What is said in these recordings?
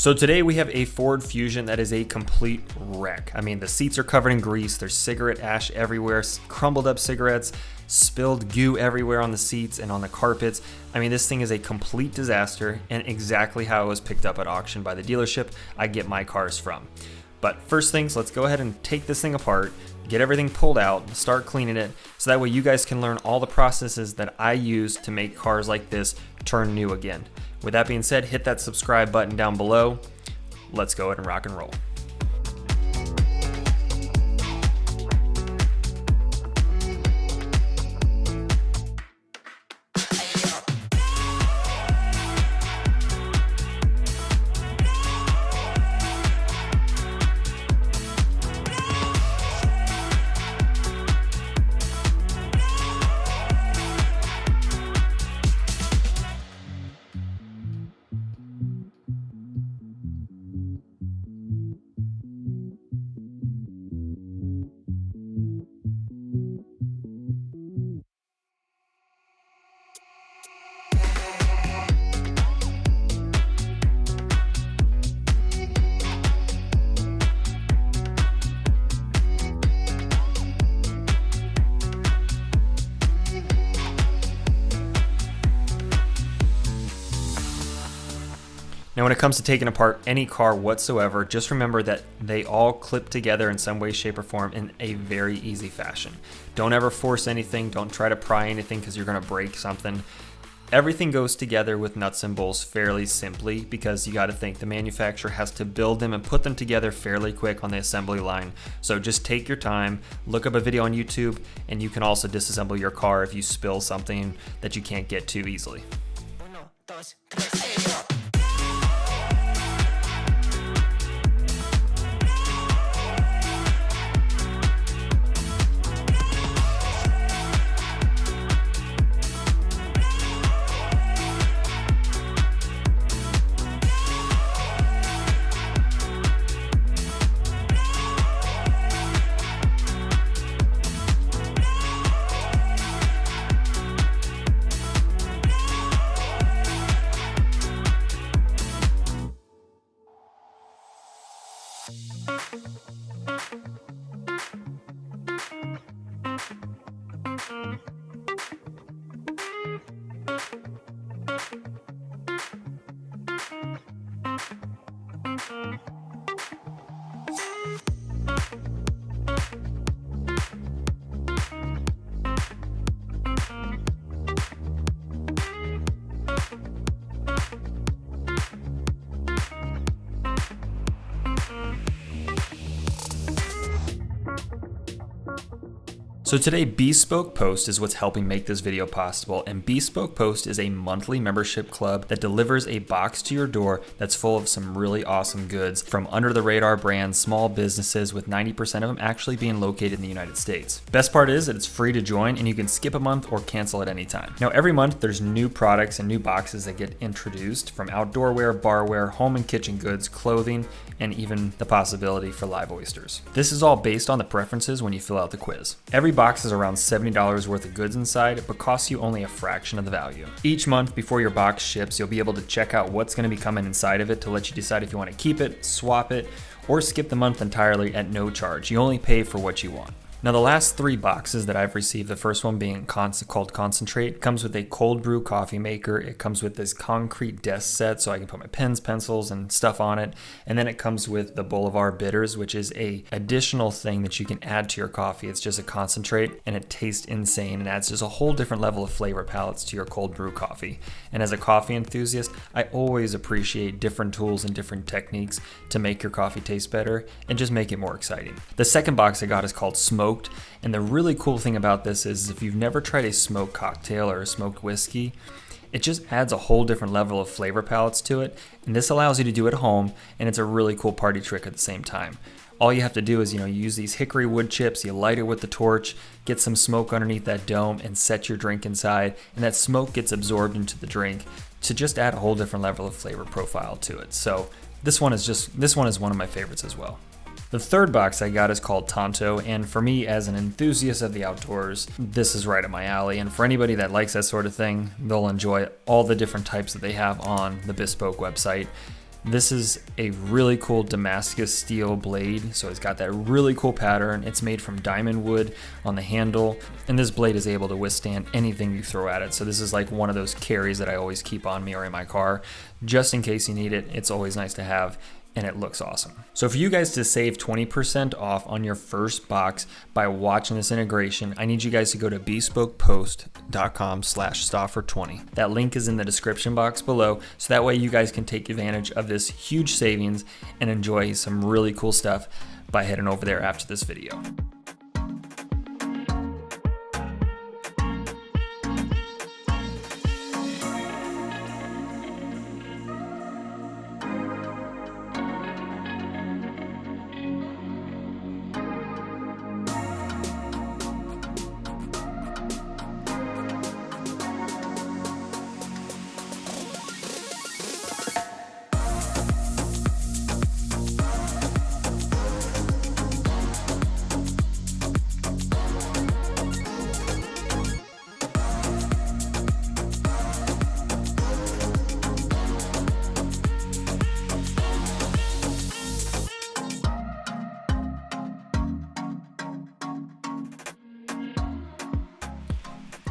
So today we have a Ford Fusion that is a complete wreck. I mean, the seats are covered in grease, there's cigarette ash everywhere, crumbled up cigarettes, spilled goo everywhere on the seats and on the carpets. I mean, this thing is a complete disaster and exactly how it was picked up at auction by the dealership I get my cars from. But first things, let's go ahead and take this thing apart, get everything pulled out, start cleaning it, so that way you guys can learn all the processes that I use to make cars like this turn new again. With that being said, hit that subscribe button down below. Let's go ahead and rock and roll. Now, when it comes to taking apart any car whatsoever, just remember that they all clip together in some way, shape, or form in a very easy fashion. Don't ever force anything. Don't try to pry anything because you're going to break something. Everything goes together with nuts and bolts fairly simply because you got to think the manufacturer has to build them and put them together fairly quick on the assembly line. So just take your time, look up a video on YouTube, and you can also disassemble your car if you spill something that you can't get to easily. So today, Bespoke Post is what's helping make this video possible, and Bespoke Post is a monthly membership club that delivers a box to your door that's full of some really awesome goods from under-the-radar brands, small businesses, with 90% of them actually being located in the United States. Best part is that it's free to join and you can skip a month or cancel at any time. Now, every month there's new products and new boxes that get introduced from outdoor wear, barware, home and kitchen goods, clothing, and even the possibility for live oysters. This is all based on the preferences when you fill out the quiz. Every box is around $70 worth of goods inside, but costs you only a fraction of the value. Each month before your box ships, you'll be able to check out what's going to be coming inside of it to let you decide if you want to keep it, swap it, or skip the month entirely at no charge. You only pay for what you want. Now, the last 3 boxes that I've received, the first one being called Concentrate, comes with a cold brew coffee maker. It comes with this concrete desk set so I can put my pens, pencils, and stuff on it. And then it comes with the Boulevard Bitters, which is a additional thing that you can add to your coffee. It's just a concentrate and it tastes insane and adds just a whole different level of flavor palettes to your cold brew coffee. And as a coffee enthusiast, I always appreciate different tools and different techniques to make your coffee taste better and just make it more exciting. The second box I got is called Smoke. And the really cool thing about this is if you've never tried a smoked cocktail or a smoked whiskey, it just adds a whole different level of flavor palettes to it. And this allows you to do it at home, and it's a really cool party trick at the same time. All you have to do is, you use these hickory wood chips, you light it with the torch, get some smoke underneath that dome, and set your drink inside, and that smoke gets absorbed into the drink to just add a whole different level of flavor profile to it. So this one is one of my favorites as well. The third box I got is called Tonto, and for me as an enthusiast of the outdoors, this is right up my alley. And for anybody that likes that sort of thing, they'll enjoy all the different types that they have on the Bespoke website. This is a really cool Damascus steel blade, so it's got that really cool pattern. It's made from diamond wood on the handle, and this blade is able to withstand anything you throw at it. So this is like one of those carries that I always keep on me or in my car, just in case you need it. It's always nice to have, and it looks awesome. So for you guys to save 20% off on your first box by watching this integration, I need you guys to go to bespokepost.com/Stauffer20. That link is in the description box below, so that way you guys can take advantage of this huge savings and enjoy some really cool stuff by heading over there after this video.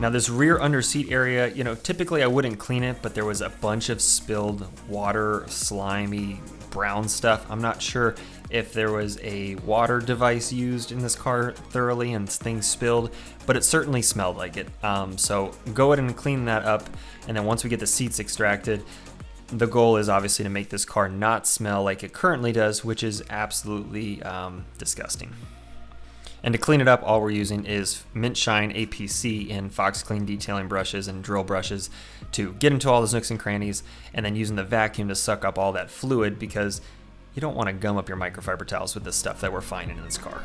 Now this rear under seat area, typically I wouldn't clean it, but there was a bunch of spilled water, slimy, brown stuff. I'm not sure if there was a water device used in this car thoroughly and things spilled, but it certainly smelled like it. So go ahead and clean that up, and then once we get the seats extracted, the goal is obviously to make this car not smell like it currently does, which is absolutely disgusting. And to clean it up, all we're using is Mint Shine APC and Fox Clean detailing brushes and drill brushes to get into all those nooks and crannies, and then using the vacuum to suck up all that fluid, because you don't want to gum up your microfiber towels with the stuff that we're finding in this car.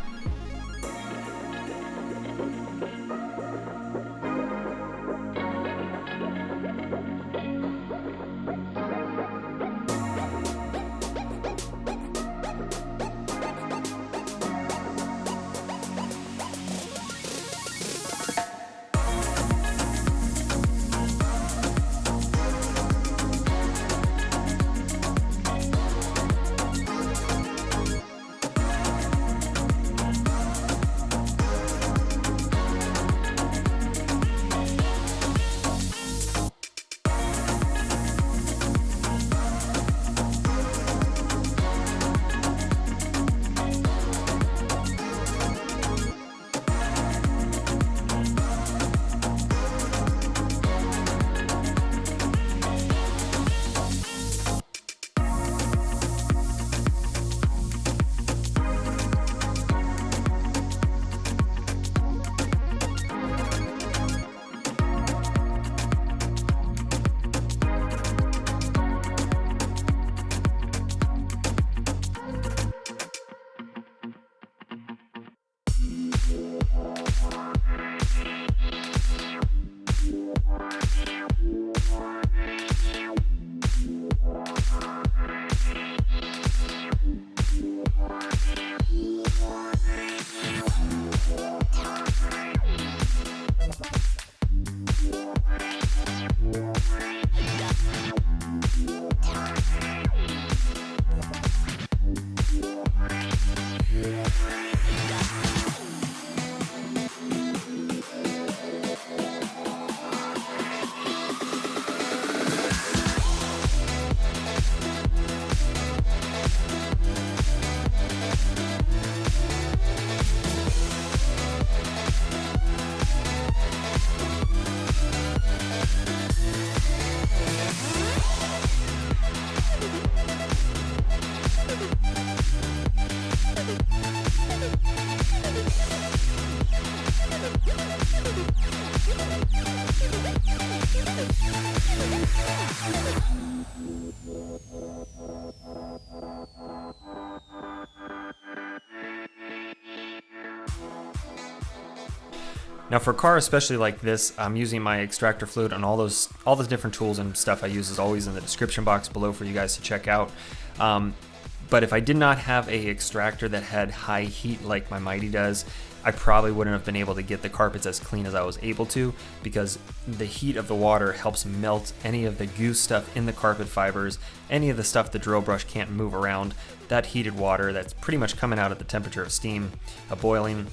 Now for a car especially like this, I'm using my extractor fluid, and all the different tools and stuff I use is always in the description box below for you guys to check out. But if I did not have a extractor that had high heat like my Mighty does, I probably wouldn't have been able to get the carpets as clean as I was able to, because the heat of the water helps melt any of the goose stuff in the carpet fibers, any of the stuff the drill brush can't move around. That heated water that's pretty much coming out at the temperature of steam, of boiling,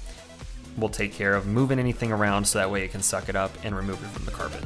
will take care of moving anything around so that way it can suck it up and remove it from the carpet.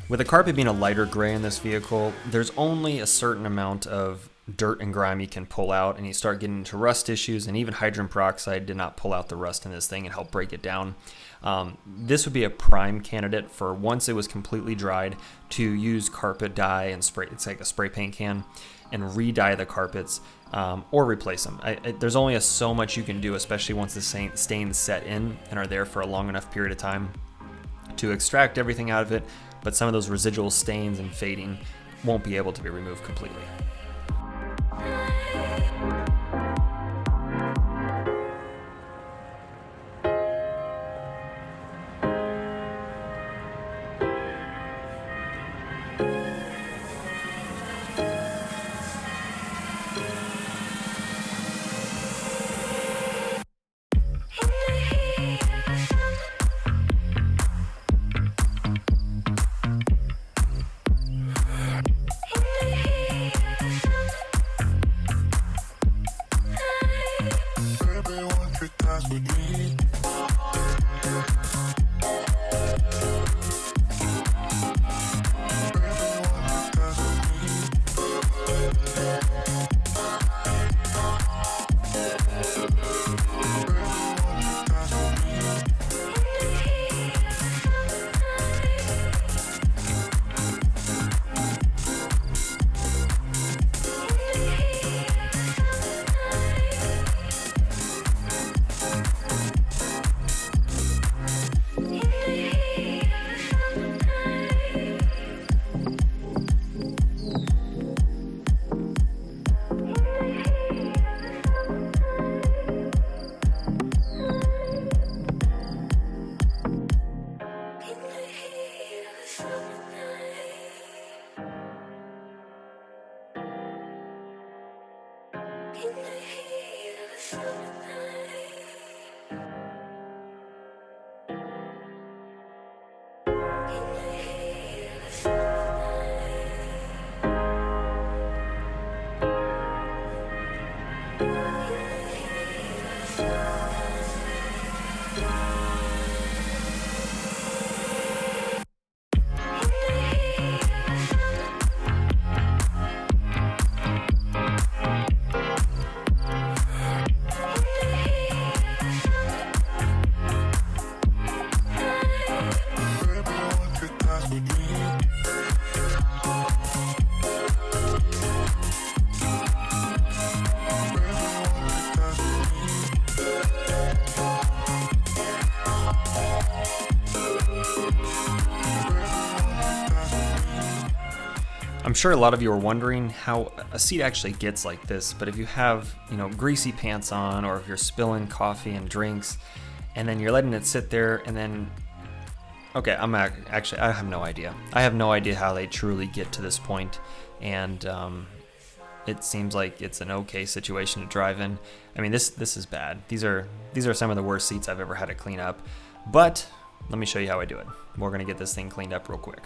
With the carpet being a lighter gray in this vehicle, there's only a certain amount of dirt and grime you can pull out, and you start getting into rust issues, and even hydrogen peroxide did not pull out the rust in this thing and help break it down. This would be a prime candidate for, once it was completely dried, to use carpet dye and spray. It's like a spray paint can, and re-dye the carpets or replace them. There's only so much you can do, especially once the stains set in and are there for a long enough period of time to extract everything out of it, but some of those residual stains and fading won't be able to be removed completely. I'm sure a lot of you are wondering how a seat actually gets like this, but if you have, greasy pants on, or if you're spilling coffee and drinks, and then you're letting it sit there, and then, okay, I have no idea. I have no idea how they truly get to this point, and it seems like it's an okay situation to drive in. I mean, this is bad. These are some of the worst seats I've ever had to clean up, but let me show you how I do it. We're gonna get this thing cleaned up real quick.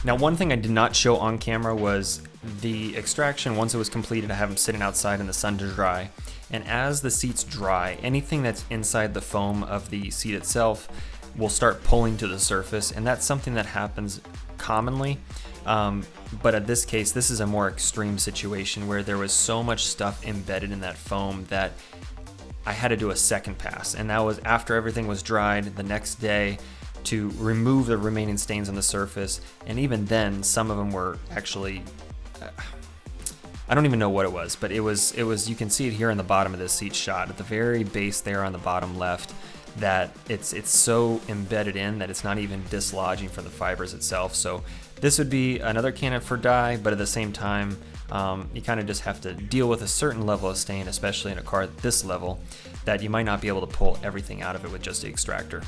Now, one thing I did not show on camera was the extraction. Once it was completed, I have them sitting outside in the sun to dry. And as the seats dry, anything that's inside the foam of the seat itself will start pulling to the surface, and that's something that happens commonly. But in this case, this is a more extreme situation where there was so much stuff embedded in that foam that I had to do a second pass, and that was after everything was dried the next day. to remove the remaining stains on the surface. And even then, some of them were actually, I don't even know what it was, but it was, you can see it here on the bottom of this seat shot at the very base there on the bottom left, that it's so embedded in that it's not even dislodging from the fibers itself. So this would be another candidate for dye, but at the same time, you kind of just have to deal with a certain level of stain, especially in a car at this level, that you might not be able to pull everything out of it with just the extractor.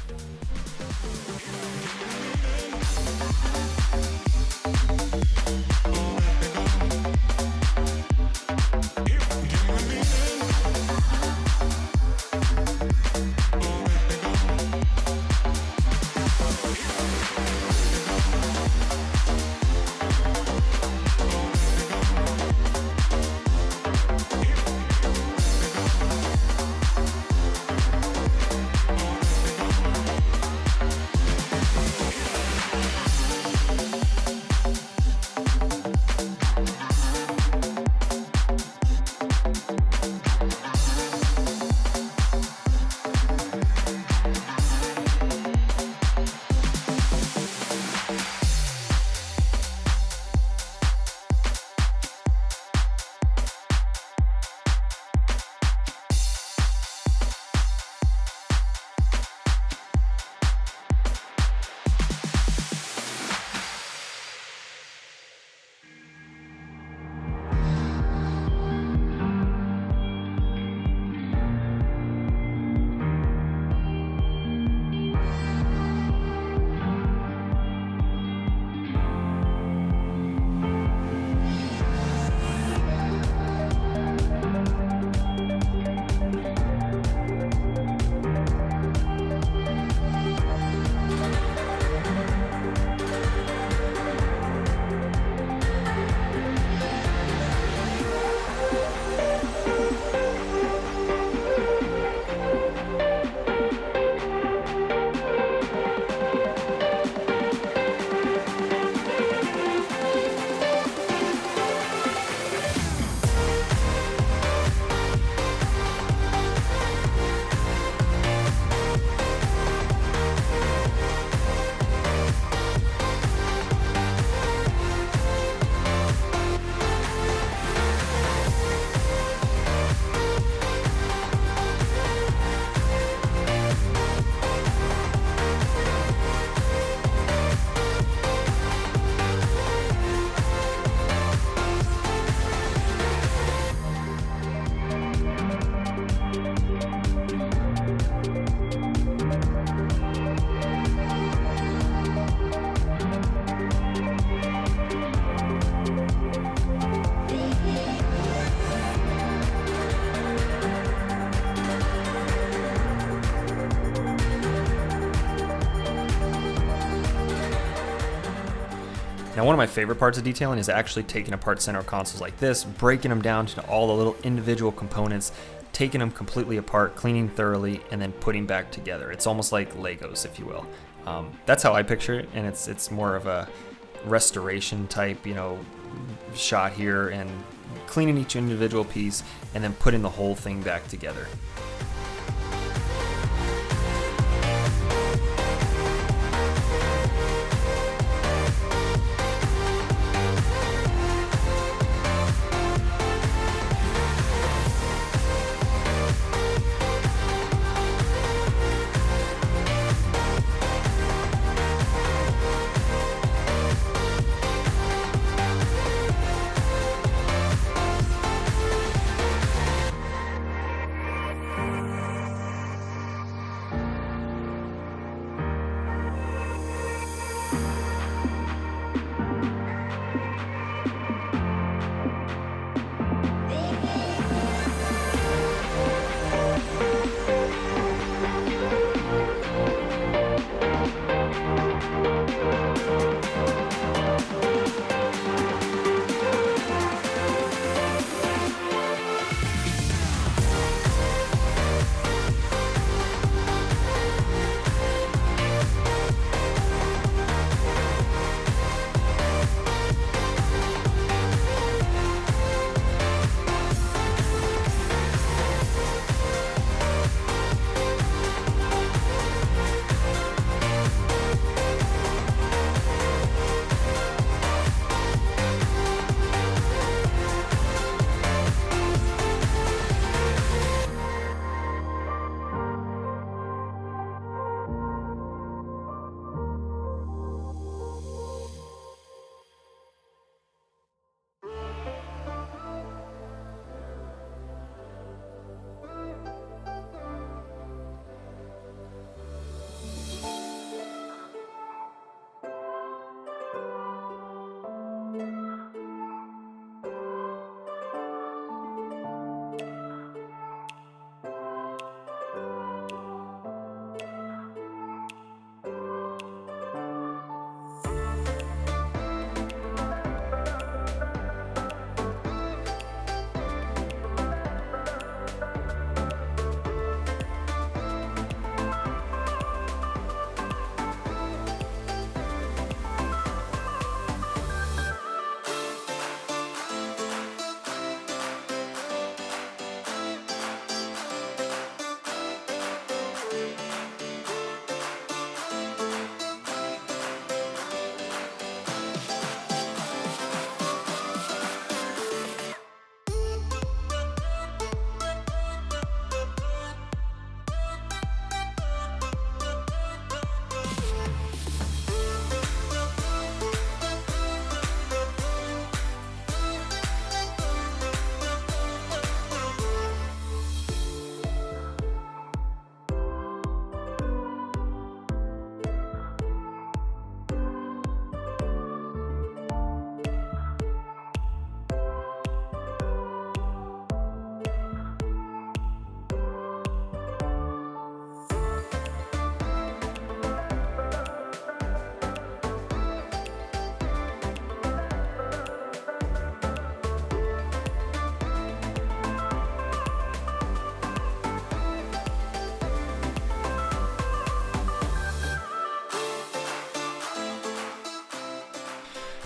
Now, one of my favorite parts of detailing is actually taking apart center consoles like this, breaking them down to all the little individual components, taking them completely apart, cleaning thoroughly, and then putting back together. It's almost like Legos, if you will. That's how I picture it, and it's more of a restoration type, shot here, and cleaning each individual piece and then putting the whole thing back together.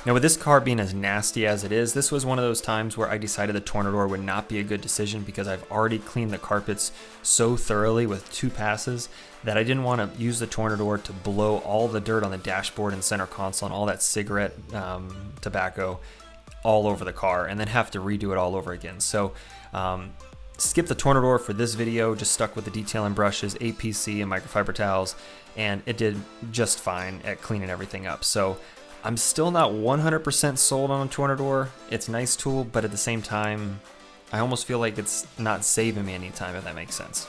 Now with this car being as nasty as it is, this was one of those times where I decided the Tornador would not be a good decision because I've already cleaned the carpets so thoroughly with 2 passes that I didn't want to use the Tornador to blow all the dirt on the dashboard and center console and all that cigarette tobacco all over the car and then have to redo it all over again. So skip the Tornador for this video, just stuck with the detailing brushes, APC and microfiber towels, and it did just fine at cleaning everything up. So I'm still not 100% sold on a Tornador. It's a nice tool, but at the same time, I almost feel like it's not saving me any time, if that makes sense.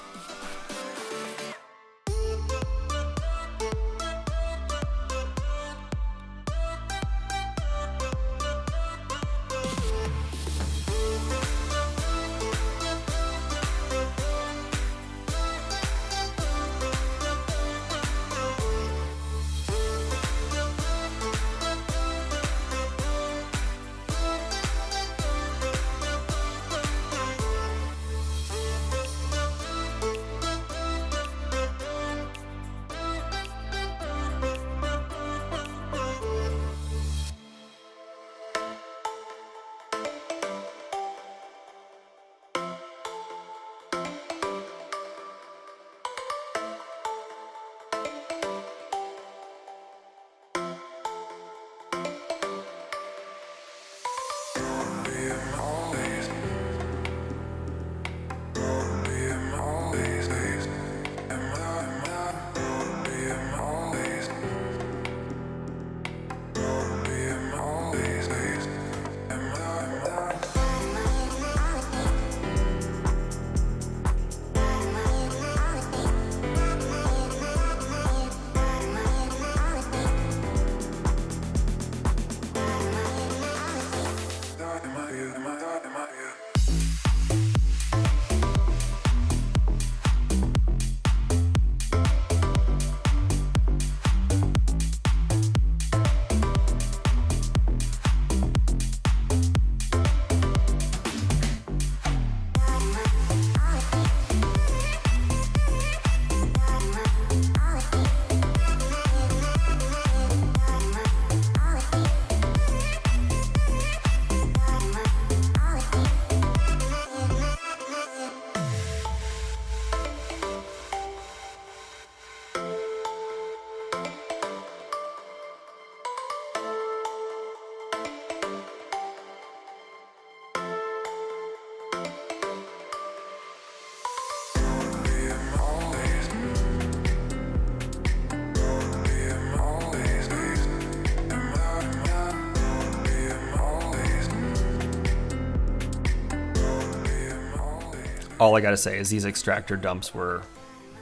All I gotta say is these extractor dumps were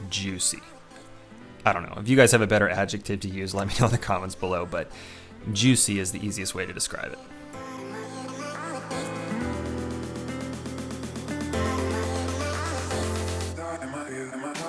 juicy. I don't know. If you guys have a better adjective to use, let me know in the comments below, but juicy is the easiest way to describe it. Am I